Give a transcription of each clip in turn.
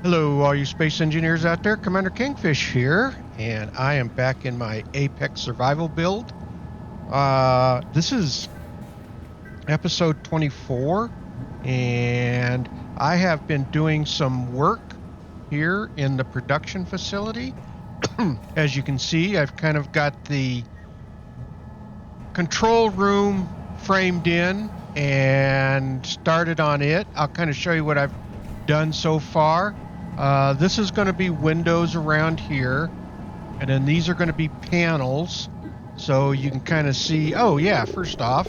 Hello, all you space engineers out there. Commander Kingfish here, and I am back in my Apex survival build. This is episode 24, and I have been doing some work here in the production facility. As you can see, I've kind of got the control room framed in and started on it. I'll kind of show you what I've done so far. This is going to be windows around here, and then these are going to be panels, so you can kind of see. Oh yeah, first off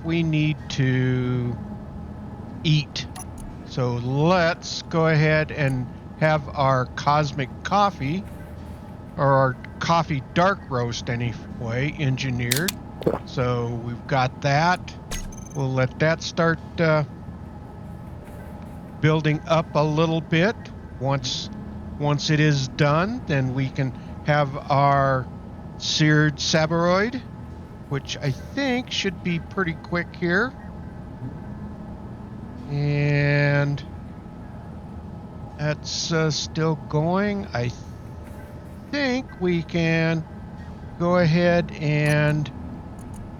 we need to eat. So let's go ahead and have our cosmic coffee, or our coffee dark roast anyway, engineered. So we've got that. We'll let that start building up a little bit. Once it is done, then we can have our seared sabroid, which I think should be pretty quick here. And that's still going. I think we can go ahead and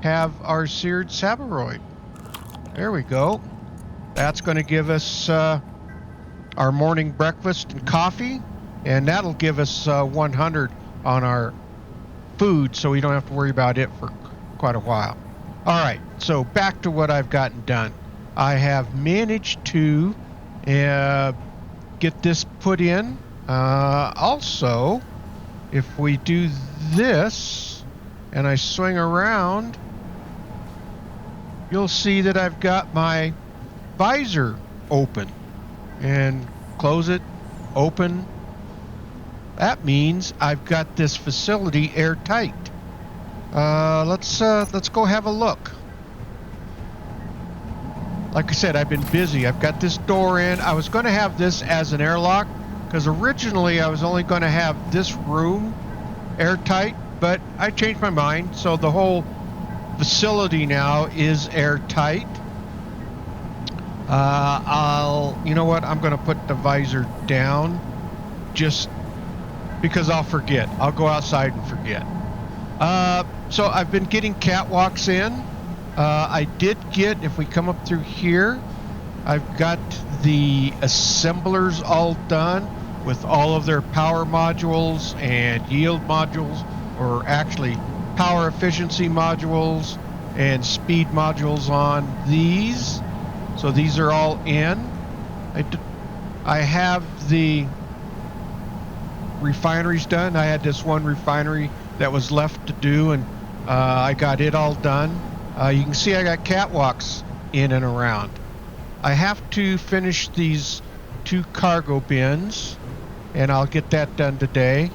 have our seared sabroid. There we go. That's going to give us our morning breakfast and coffee, and that'll give us 100 on our food, so we don't have to worry about it for quite a while. All right, so back to what I've gotten done. I have managed to get this put in. Also, if we do this and I swing around, you'll see that I've got my visor open, and close it, open. That means I've got this facility airtight. Let's go have a look. Like I said, I've been busy. I've got this door in. I was going to have this as an airlock, because originally I was only going to have this room airtight, but I changed my mind, so the whole facility now is airtight. You know what? I'm going to put the visor down just because I'll forget. I'll go outside and forget. So I've been getting catwalks in. I did get, if we come up through here, I've got the assemblers all done with all of their power modules and yield modules, or actually power efficiency modules and speed modules on these. So these are all in. I have the refineries done. I had this one refinery that was left to do, and I got it all done. You can see I got catwalks in and around. I have to finish these 2 cargo bins, and I'll get that done today.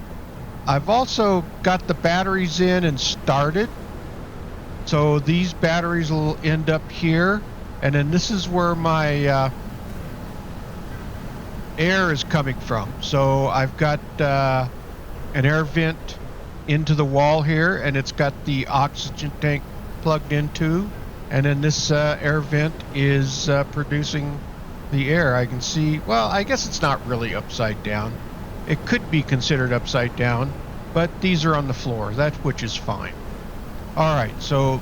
I've also got the batteries in and started. So these batteries will end up here. And then this is where my air is coming from. So I've got an air vent into the wall here, and it's got the oxygen tank plugged into. And then this air vent is producing the air. I can see, well, I guess it's not really upside down. It could be considered upside down, but these are on the floor, which is fine. All right, so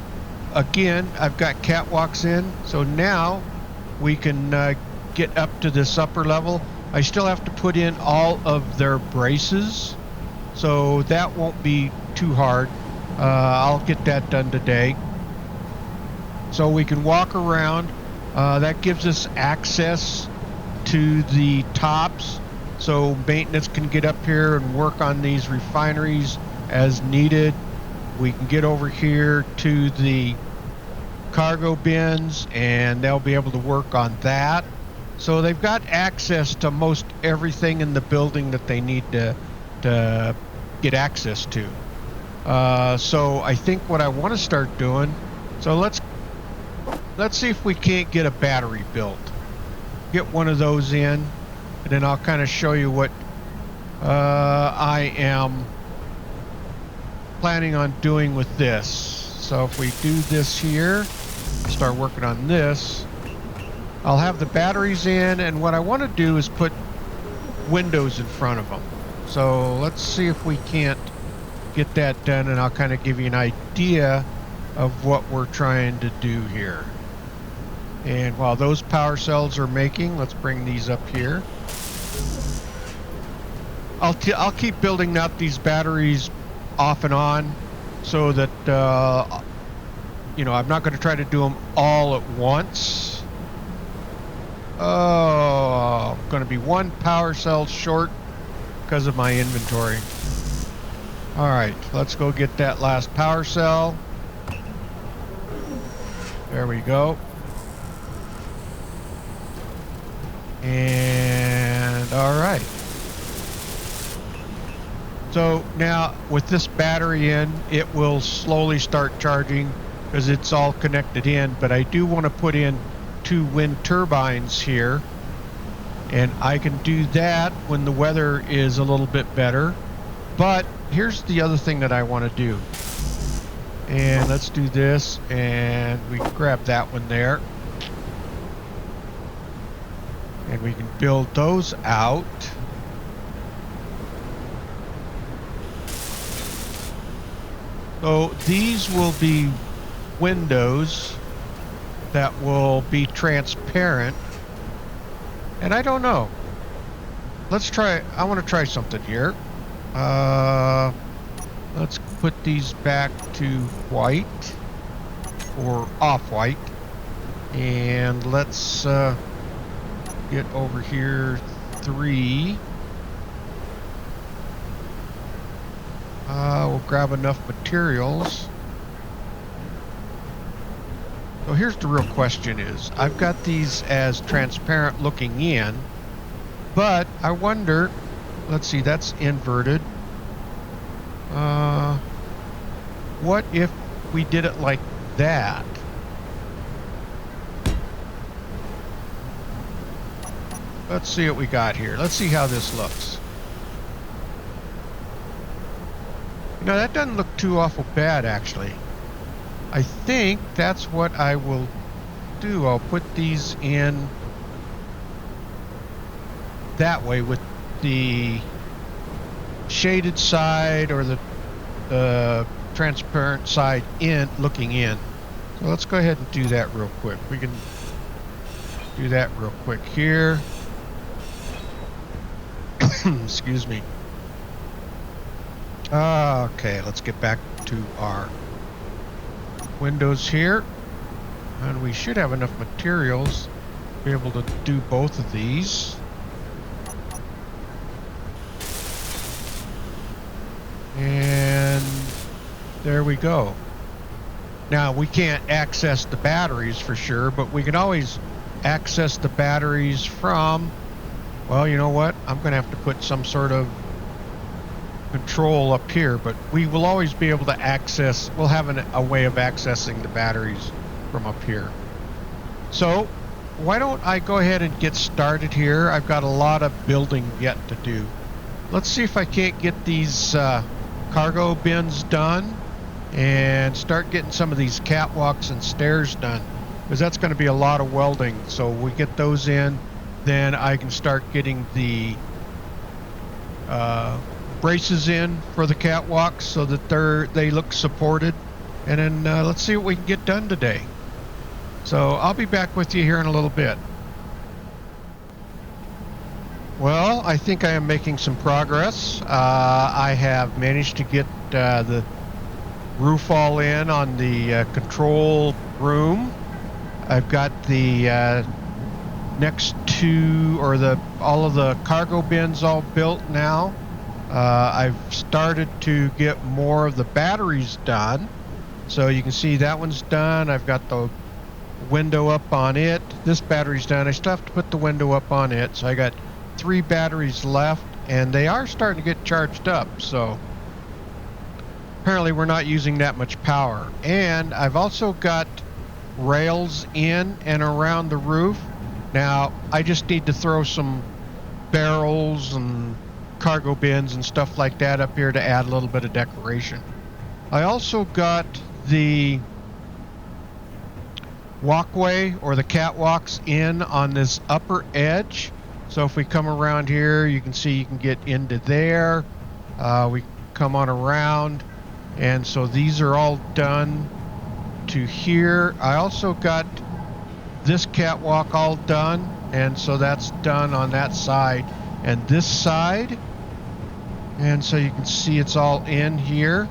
again, I've got catwalks in, so now we can get up to this upper level. I still have to put in all of their braces, so that won't be too hard. I'll get that done today. So we can walk around. That gives us access to the tops, so maintenance can get up here and work on these refineries as needed. We can get over here to the cargo bins, and they'll be able to work on that. So they've got access to most everything in the building that they need to get access to. So I think what I want to start doing, so let's see if we can't get a battery built. Get one of those in, and then I'll kind of show you what I am planning on doing with this. So if we do this here, start working on this, I'll have the batteries in, and what I want to do is put windows in front of them. So let's see if we can't get that done, and I'll kind of give you an idea of what we're trying to do here. And while those power cells are making, let's bring these up here. I'll keep building out these batteries off and on, so that you know, I'm not going to try to do them all at once. Oh, I'm going to be one power cell short because of my inventory. All right, let's go get that last power cell. There we go. And all right. So now with this battery in, it will slowly start charging because it's all connected in, but I do want to put in 2 wind turbines here, and I can do that when the weather is a little bit better. But here's the other thing that I want to do, and let's do this, and we can grab that one there, and we can build those out. So these will be windows that will be transparent, and I don't know, let's try, I want to try something here. Let's put these back to white or off-white, and let's get over here 3. We'll grab enough materials. So here's the real question is, I've got these as transparent looking in, but I wonder, let's see, that's inverted. What if we did it like that? Let's see what we got here. Let's see how this looks. You know, that doesn't look too awful bad, actually. I think that's what I will do. I'll put these in that way with the shaded side or the transparent side in, looking in. So let's go ahead and do that real quick. We can do that real quick here. Excuse me. Okay, let's get back to our windows here, and we should have enough materials to be able to do both of these. And there we go. Now we can't access the batteries for sure, but we can always access the batteries from, well, you know what, I'm gonna have to put some sort of control up here, but we will always be able to access, we'll have a way of accessing the batteries from up here. So why don't I go ahead and get started here? I've got a lot of building yet to do. Let's see if I can't get these cargo bins done and start getting some of these catwalks and stairs done, because that's going to be a lot of welding. So we get those in, then I can start getting the braces in for the catwalks so that they look supported, and then let's see what we can get done today. So I'll be back with you here in a little bit. Well, I think I am making some progress. I have managed to get the roof all in on the control room. I've got the next two, or all of the cargo bins all built now. I've started to get more of the batteries done. So you can see that one's done. I've got the window up on it. This battery's done. I still have to put the window up on it. So I got 3 batteries left, and they are starting to get charged up. So apparently we're not using that much power. And I've also got rails in and around the roof. Now I just need to throw some barrels and cargo bins and stuff like that up here to add a little bit of decoration. I also got the walkway or the catwalks in on this upper edge. So if we come around here, you can see you can get into there. We come on around, and so these are all done to here. I also got this catwalk all done, and so that's done on that side and this side. And so you can see it's all in here.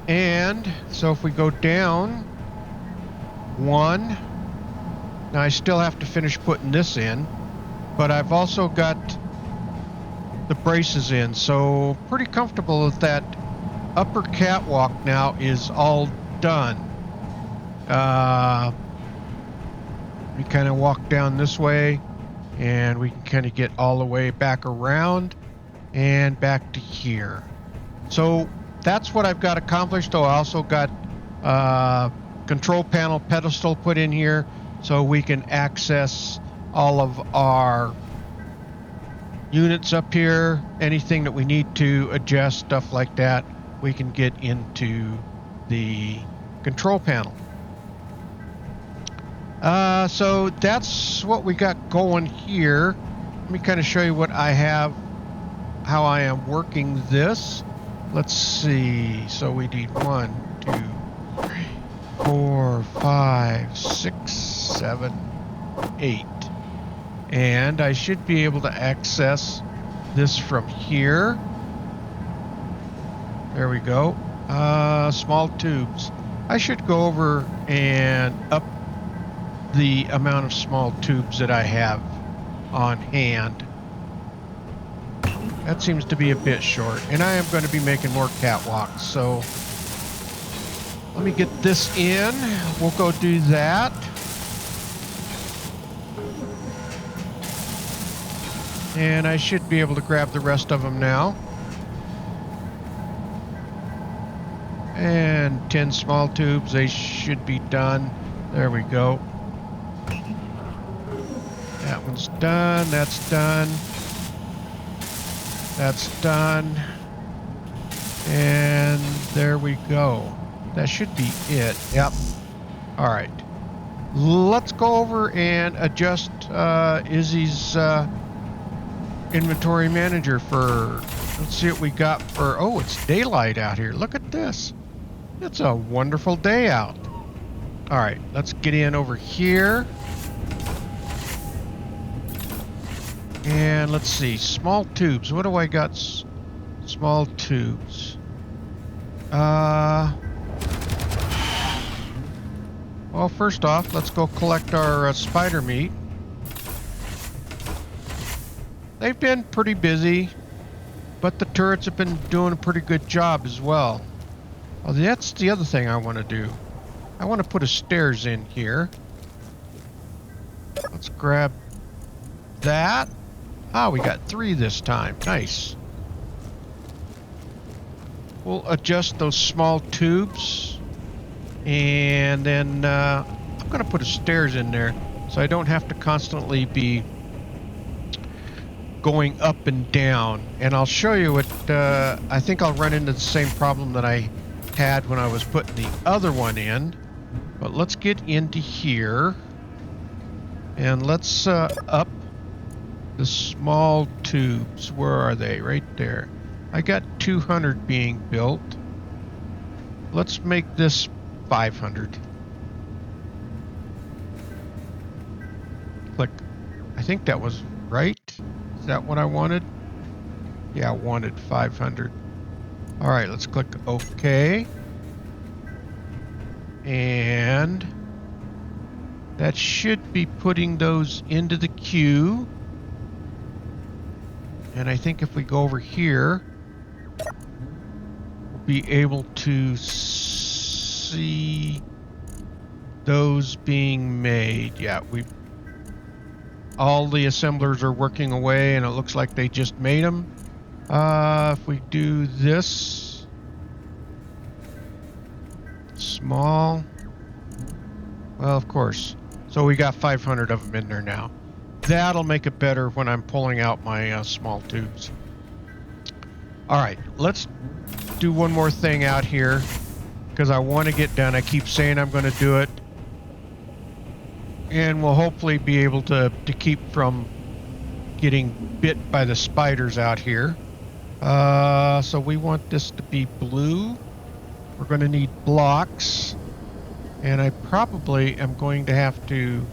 And so if we go down one, now I still have to finish putting this in, but I've also got the braces in, so pretty comfortable with that. Upper catwalk now is all done. We kind of walk down this way, and we can kind of get all the way back around and back to here. So that's what I've got accomplished. Oh, I also got control panel pedestal put in here so we can access all of our units up here. Anything that we need to adjust, stuff like that, we can get into the control panel. So that's what we got going here. Let me kind of show you what I have, how I am working this. Let's see. So we need 1, 2, 3, 4, 5, 6, 7, 8. And I should be able to access this from here. There we go. Small tubes. I should go over and up the amount of small tubes that I have on hand. That seems to be a bit short, and I am going to be making more catwalks, so let me get this in. We'll go do that. And I should be able to grab the rest of them now. And 10 small tubes, they should be done. There we go. That one's done, that's done. That's done. And there we go. That should be it. Yep. All right. Let's go over and adjust Izzy's inventory manager for, let's see what we got for, oh, it's daylight out here. Look at this. It's a wonderful day out. All right, let's get in over here. And let's see, small tubes. What do I got? Small tubes. Well, first off, let's go collect our spider meat. They've been pretty busy, but the turrets have been doing a pretty good job as well. Oh, that's the other thing I want to do. I want to put a stairs in here. Let's grab that. Ah, we got 3 this time. Nice. We'll adjust those small tubes. And then I'm going to put a stairs in there so I don't have to constantly be going up and down. And I'll show you what, I think I'll run into the same problem that I had when I was putting the other one in. But let's get into here. And let's up the small tubes. Where are they? Right there. I got 200 being built. Let's make this 500. Click. I think that was right. Is that what I wanted? Yeah, I wanted 500. All right, let's click OK. And that should be putting those into the queue. And I think if we go over here, we'll be able to see those being made. Yeah, all the assemblers are working away, and it looks like they just made them. If we do this, small, well, of course. So we got 500 of them in there now. That'll make it better when I'm pulling out my small tubes. All right, let's do one more thing out here because I want to get done. I keep saying I'm going to do it, And we'll hopefully be able to keep from getting bit by the spiders out here. So we want this to be blue. We're going to need blocks. And I probably am going to have to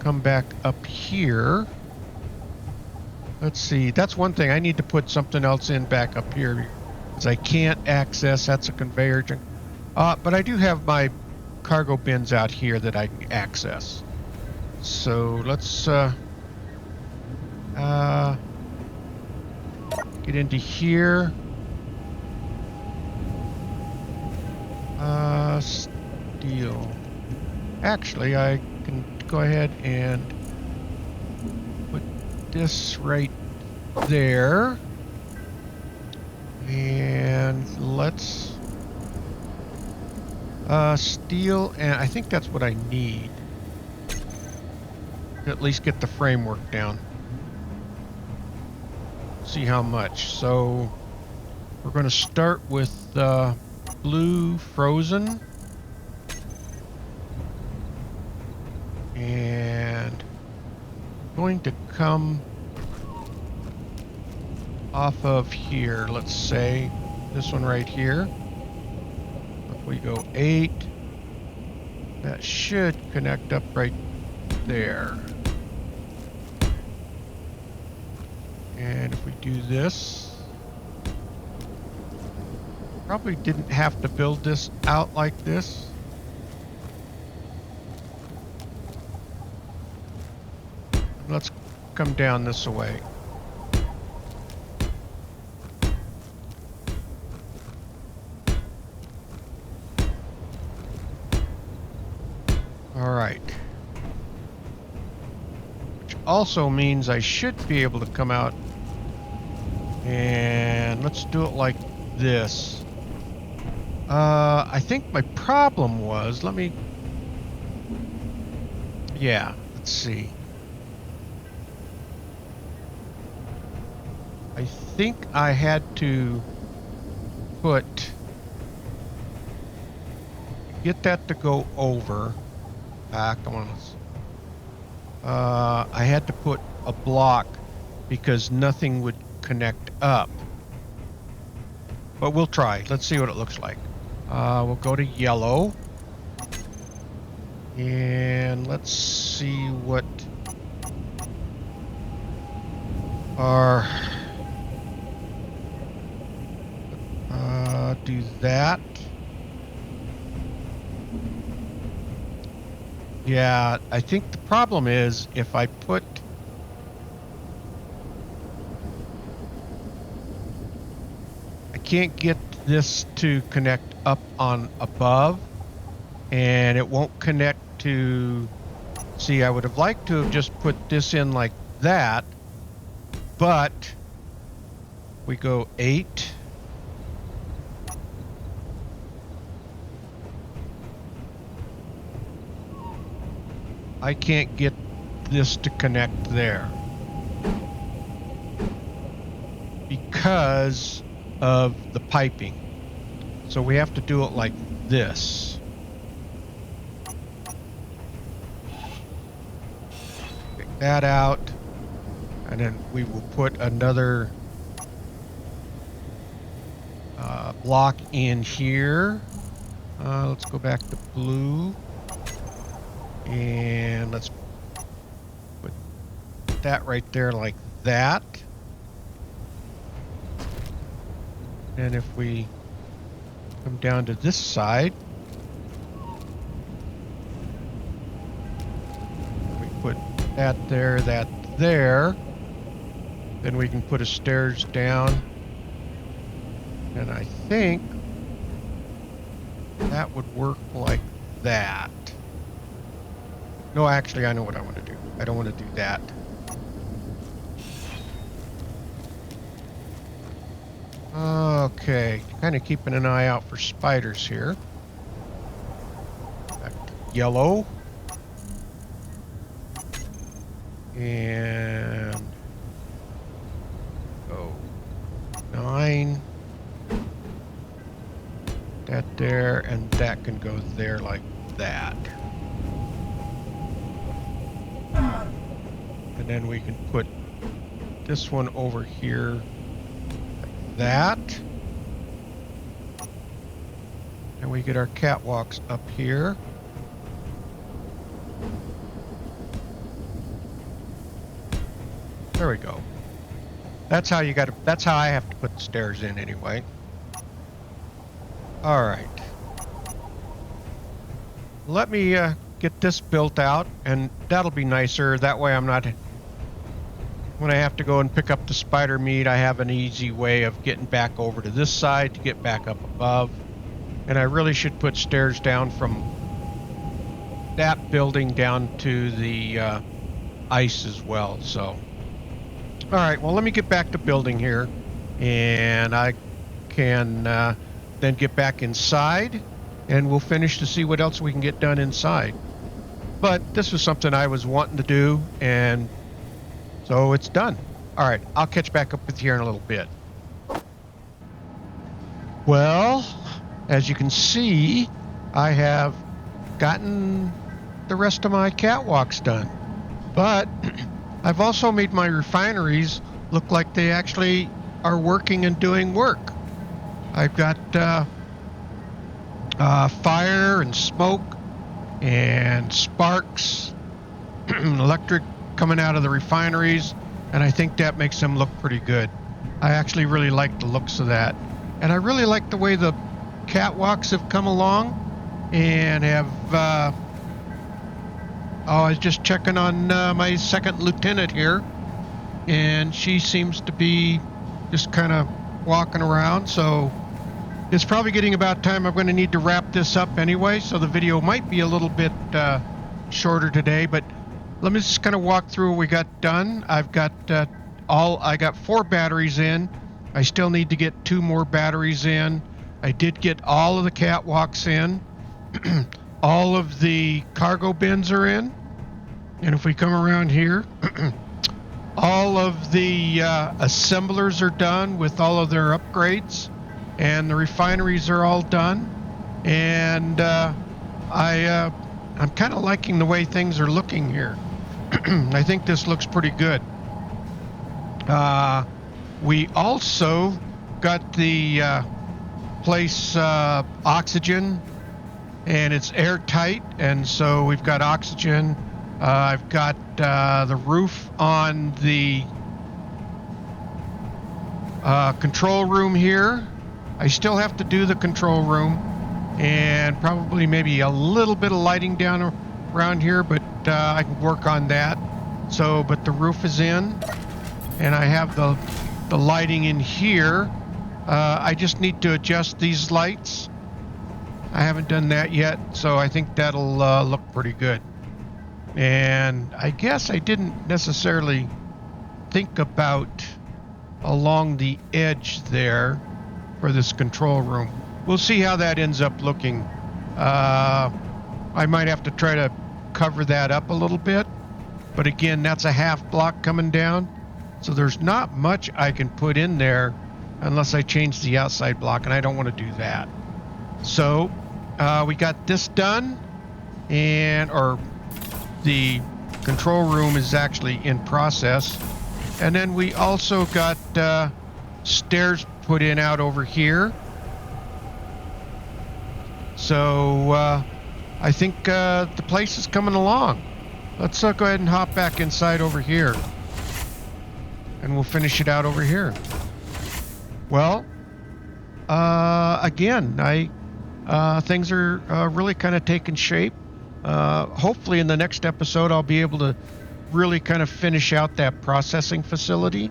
come back up here. Let's see. That's one thing. I need to put something else in back up here because I can't access. That's a conveyor. But I do have my cargo bins out here that I can access. So let's get into here. Steel. Actually, I can go ahead and put this right there. And let's steel, and I think that's what I need to at least get the framework down. See how much. So we're going to start with blue frozen, and going to come off of here. Let's say this one right here. If we go 8, that should connect up right there. And if we do this, probably didn't have to build this out like this. Let's come down this way. All right. Which also means I should be able to come out, and let's do it like this. I think my problem was, let's see. I think I had to get that to go over. Come on. I had to put a block because nothing would connect up. But we'll try. Let's see what it looks like. We'll go to yellow. And let's see what our... do that. Yeah, I think the problem is if I put... I can't get this to connect up on above, and it won't connect to... See, I would have liked to have just put this in like that, but we go 8. I can't get this to connect there because of the piping. So we have to do it like this. Take that out, and then we will put another block in here. Let's go back to blue. And let's put that right there like that. And if we come down to this side, we put that there, then we can put a stairs down. And I think that would work like that. No, actually, I know what I want to do. I don't want to do that. Okay, kind of keeping an eye out for spiders here. Back to yellow. And go 9. That there, and that can go there like that. And then we can put this one over here like that. And we get our catwalks up here. There we go. That's how you got to, that's how I have to put the stairs in anyway. All right. Let me get this built out, and that'll be nicer. That way I'm not, when I have to go and pick up the spider meat, I have an easy way of getting back over to this side to get back up above. And I really should put stairs down from that building down to the ice as well. So, all right, well, let me get back to building here, and I can then get back inside, and we'll finish to see what else we can get done inside. But this was something I was wanting to do, and so it's done. All right, I'll catch back up with you here in a little bit. Well, as you can see, I have gotten the rest of my catwalks done, but I've also made my refineries look like they actually are working and doing work. I've got fire and smoke and sparks, electric coming out of the refineries, and I think that makes them look pretty good. I actually really like the looks of that, and I really like the way the catwalks have come along and have I was just checking on my second lieutenant here, and she seems to be just kind of walking around, so it's probably getting about time. I'm going to need to wrap this up anyway, so the video might be a little bit shorter today, but let me just kind of walk through what we got done. I've got I got 4 batteries in. I still need to get 2 more batteries in. I did get all of the catwalks in. All of the cargo bins are in. And if we come around here, all of the assemblers are done with all of their upgrades, and the refineries are all done. And I'm kind of liking the way things are looking here. I think this looks pretty good. We also got the place oxygen, and it's airtight, and so we've got oxygen. I've got the roof on the control room here. I still have to do the control room, and probably maybe a little bit of lighting down around here, but I can work on that. So, but the roof is in, and I have the lighting in here. I just need to adjust these lights. I haven't done that yet, so I think that'll look pretty good. And I guess I didn't necessarily think about along the edge there for this control room. We'll see how that ends up looking. I might have to try to cover that up a little bit, but again, that's a half block coming down, so there's not much I can put in there unless I change the outside block, and I don't want to do that. So we got this done, or the control room is actually in process, and then we also got stairs put in out over here. So I think the place is coming along. Let's go ahead and hop back inside over here, and we'll finish it out over here. Well, again, things are really kind of taking shape. Hopefully in the next episode I'll be able to really kind of finish out that processing facility.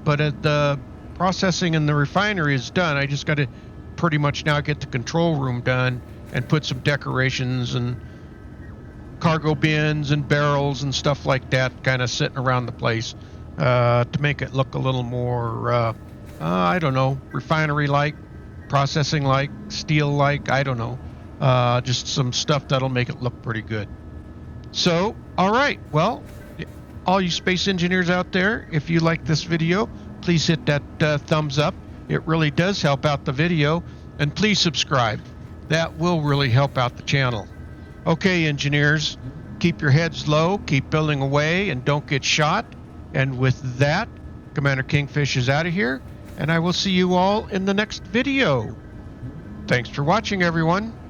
But the processing in the refinery is done. I just got to pretty much now get the control room done and put some decorations and cargo bins and barrels and stuff like that kind of sitting around the place to make it look a little more, I don't know, refinery-like, processing-like, steel-like, I don't know. Just some stuff that'll make it look pretty good. So, all right, well, all you space engineers out there, if you like this video, please hit that thumbs up. It really does help out the video. And please subscribe. That will really help out the channel. Okay, engineers, keep your heads low, keep building away, and don't get shot. And with that, Commander Kingfish is out of here, and I will see you all in the next video. Thanks for watching, everyone.